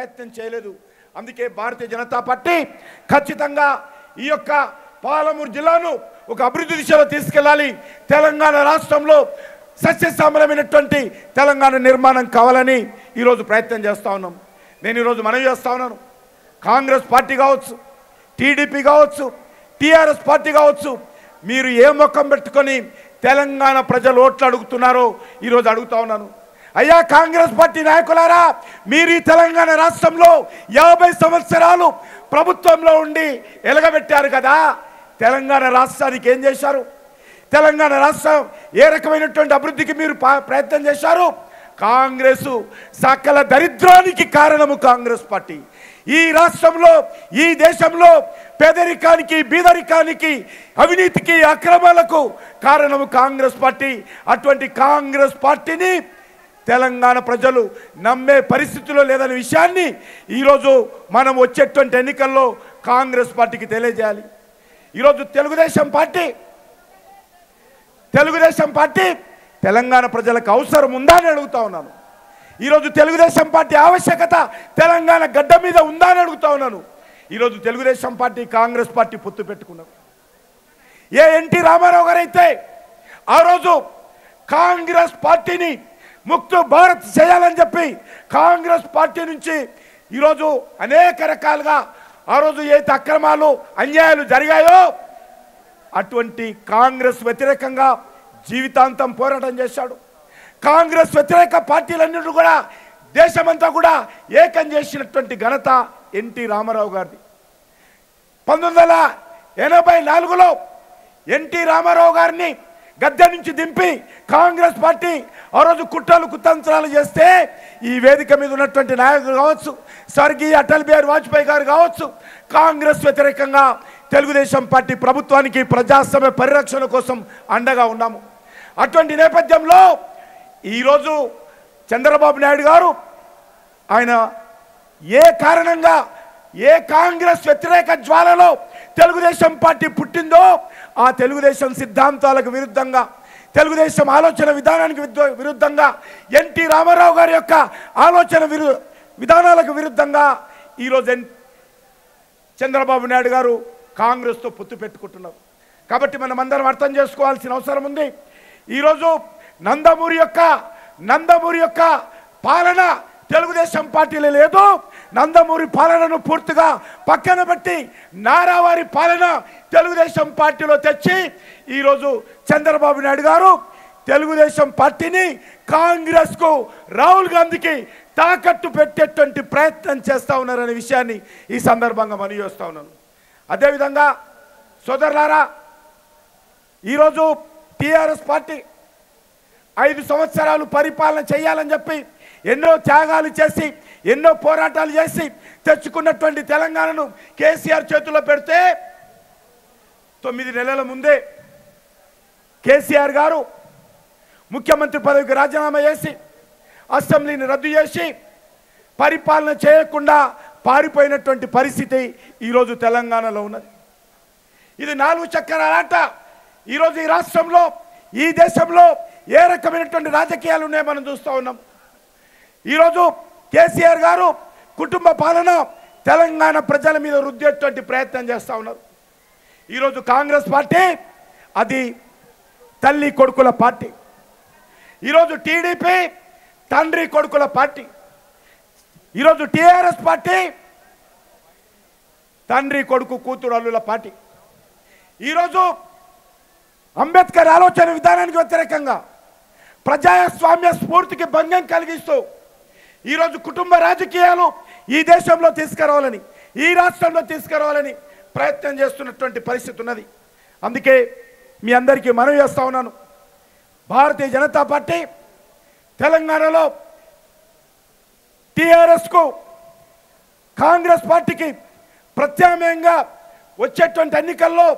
ప్రయత్నం చేయలేదు. అందుకే భారతీయ జనతా పార్టీ ఖచ్చితంగా ఈ యొక్క పాలమూరు జిల్లాను ఒక అభివృద్ధి దిశలో తీసుకెళ్లాలి. తెలంగాణ రాష్ట్రంలో సస్యశ్యామలమైనటువంటి తెలంగాణ నిర్మాణం కావాలని ఈరోజు ప్రయత్నం చేస్తూ ఉన్నాం. నేను ఈరోజు మనవి చేస్తూ ఉన్నాను, కాంగ్రెస్ పార్టీ కావచ్చు, టీడీపీ కావచ్చు, టీఆర్ఎస్ పార్టీ కావచ్చు, మీరు ఏ ముఖం పెట్టుకొని తెలంగాణ ప్రజలు ఓట్లు అడుగుతున్నారో ఈరోజు అడుగుతా ఉన్నాను. అయ్యా కాంగ్రెస్ పార్టీ నాయకులారా, మీరు ఈ తెలంగాణ రాష్ట్రంలో 50 సంవత్సరాలు ప్రభుత్వంలో ఉండి ఎలగబెట్టారు కదా, తెలంగాణ రాష్ట్రానికి ఏం చేశారు? తెలంగాణ రాష్ట్రం ఏ రకమైనటువంటి అభివృద్ధికి మీరు ప్రయత్నం చేశారు? కాంగ్రెస్ సకల దరిద్రానికి కారణము కాంగ్రెస్ పార్టీ. ఈ రాష్ట్రంలో, ఈ దేశంలో పేదరికానికి, బీదరికానికి, అవినీతికి, అక్రమాలకు కారణము కాంగ్రెస్ పార్టీ. అటువంటి కాంగ్రెస్ పార్టీని తెలంగాణ ప్రజలు నమ్మే పరిస్థితిలో లేదనే విషయాన్ని ఈరోజు మనం వచ్చేటువంటి ఎన్నికల్లో కాంగ్రెస్ పార్టీకి తెలియజేయాలి. ఈరోజు తెలుగుదేశం పార్టీ తెలంగాణ ప్రజలకు అవసరం ఉందా అని అడుగుతా ఉన్నాను. ఈరోజు తెలుగుదేశం పార్టీ ఆవశ్యకత తెలంగాణ గడ్డ మీద ఉందా అని అడుగుతా ఉన్నాను. ఈరోజు తెలుగుదేశం పార్టీ కాంగ్రెస్ పార్టీ పొత్తు పెట్టుకున్నారు. ఏ ఎన్టీ రామారావు గారైతే ఆ రోజు కాంగ్రెస్ పార్టీని ముక్త భారత్ చేయాలని చెప్పి కాంగ్రెస్ పార్టీ నుంచి ఈరోజు అనేక రకాలుగా ఆ రోజు ఏదైతే అక్రమాలు, అన్యాయాలు జరిగాయో అటువంటి కాంగ్రెస్ వ్యతిరేకంగా జీవితాంతం పోరాటం చేశాడు. కాంగ్రెస్ వ్యతిరేక పార్టీలన్నింటినీ కూడా దేశమంతా కూడా ఏకం చేసినటువంటి ఘనత ఎన్టీ రామారావు గారిది. 1984లో ఎన్టీ రామారావు గారిని గద్దె నుంచి దింపి కాంగ్రెస్ పార్టీ ఆ రోజు కుట్రలు కుతంత్రాలు చేస్తే ఈ వేదిక మీద ఉన్నటువంటి నాయకులు కావచ్చు, స్వర్గీయ అటల్ బిహారీ వాజ్పేయి గారు కావచ్చు, కాంగ్రెస్ వ్యతిరేకంగా తెలుగుదేశం పార్టీ ప్రభుత్వానికి ప్రజాస్వామ్య పరిరక్షణ కోసం అండగా ఉన్నాము. అటువంటి నేపథ్యంలో ఈరోజు చంద్రబాబు నాయుడు గారు ఆయన ఏ కారణంగా, ఏ కాంగ్రెస్ వ్యతిరేక జ్వాలలో తెలుగుదేశం పార్టీ పుట్టిందో ఆ తెలుగుదేశం సిద్ధాంతాలకు విరుద్ధంగా, తెలుగుదేశం ఆలోచన విధానానికి విరుద్ధంగా, ఎన్టీ రామారావు గారి యొక్క ఆలోచన విధానాలకు విరుద్ధంగా ఈరోజు చంద్రబాబు నాయుడు గారు కాంగ్రెస్తో పొత్తు పెట్టుకుంటున్నారు. కాబట్టి మనం అందరం అర్థం చేసుకోవాల్సిన అవసరం ఉంది. ఈరోజు నందమూరి యొక్క పాలన తెలుగుదేశం పార్టీలో లేదు. నందమూరి పాలనను పూర్తిగా పక్కన పెట్టి నారావారి పాలన తెలుగుదేశం పార్టీలో తెచ్చి ఈరోజు చంద్రబాబు నాయుడు గారు తెలుగుదేశం పార్టీని కాంగ్రెస్కు, రాహుల్ గాంధీకి తాకట్టు పెట్టేటువంటి ప్రయత్నం చేస్తూ ఉన్నారనే విషయాన్ని ఈ సందర్భంగా మనవి చేస్తూ ఉన్నాను. అదేవిధంగా సోదరులారా, ఈరోజు టీఆర్ఎస్ పార్టీ 5 సంవత్సరాలు పరిపాలన చేయాలని చెప్పి ఎన్నో త్యాగాలు చేసి, ఎన్నో పోరాటాలు చేసి తెచ్చుకున్నటువంటి తెలంగాణను కేసీఆర్ చేతుల్లో పెడితే 9 నెలల ముందే కేసీఆర్ గారు ముఖ్యమంత్రి పదవికి రాజీనామా చేసి అసెంబ్లీని రద్దు చేసి పరిపాలన చేయకుండా పారిపోయినటువంటి పరిస్థితి ఈరోజు తెలంగాణలో ఉన్నది. ఇది 4 చక్రాల ఆట. ఈరోజు ఈ రాష్ట్రంలో, ఈ దేశంలో ఏ రకమైనటువంటి రాజకీయాలు ఉన్నాయో మనం చూస్తూ ఉన్నాం. ఈరోజు కేసీఆర్ గారు కుటుంబ పాలన తెలంగాణ ప్రజల మీద రుద్దేటువంటి ప్రయత్నం చేస్తూ ఉన్నారు. ఈరోజు కాంగ్రెస్ పార్టీ అది తల్లి కొడుకుల పార్టీ. ఈరోజు టీడీపీ తండ్రి కొడుకుల పార్టీ. ఈరోజు టీఆర్ఎస్ పార్టీ తండ్రి కొడుకు కూతురు అల్లుల పార్టీ. ఈరోజు అంబేద్కర్ ఆలోచన విధానానికి వ్యతిరేకంగా, ప్రజాస్వామ్య స్ఫూర్తికి భంగం కలిగిస్తూ ఈరోజు కుటుంబ రాజకీయాలు ఈ దేశంలో తీసుకురావాలని, ఈ రాష్ట్రంలో తీసుకురావాలని ప్రయత్నం చేస్తున్నటువంటి పరిస్థితి ఉన్నది. అందుకే మీ అందరికీ మనవి చేస్తూ ఉన్నాను, భారతీయ జనతా పార్టీ తెలంగాణలో టీఆర్ఎస్కు, కాంగ్రెస్ పార్టీకి ప్రత్యామ్నాయంగా వచ్చేటువంటి ఎన్నికల్లో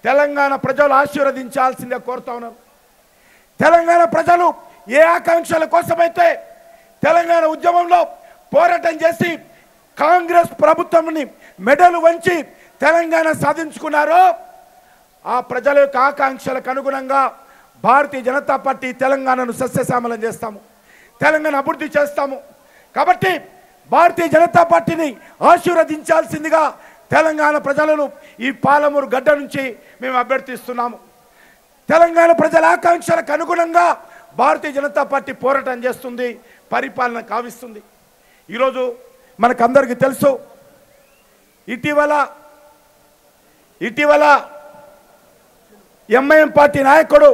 తెలంగాణ ప్రజలు ఆశీర్వదించాల్సిందే కోరుతా ఉన్నాను. తెలంగాణ ప్రజలు ఏ ఆకాంక్షల కోసమైతే తెలంగాణ ఉద్యమంలో పోరాటం చేసి కాంగ్రెస్ ప్రభుత్వాన్ని మెడలు వంచి తెలంగాణ సాధించుకున్నారో ఆ ప్రజల యొక్క ఆకాంక్షలకు అనుగుణంగా భారతీయ జనతా పార్టీ తెలంగాణను సస్యశ్యామలం చేస్తాము, తెలంగాణ అభివృద్ధి చేస్తాము. కాబట్టి భారతీయ జనతా పార్టీని ఆశీర్వదించాల్సిందిగా తెలంగాణ ప్రజలను ఈ పాలమూరు గడ్డ నుంచి మేము అభ్యర్థిస్తున్నాము. తెలంగాణ ప్రజల ఆకాంక్షలకు అనుగుణంగా భారతీయ జనతా పార్టీ పోరాటం చేస్తుంది, పరిపాలన కావిస్తుంది. ఈరోజు మనకందరికీ తెలుసు, ఇటీవల ఎంఐఎం పార్టీ నాయకుడు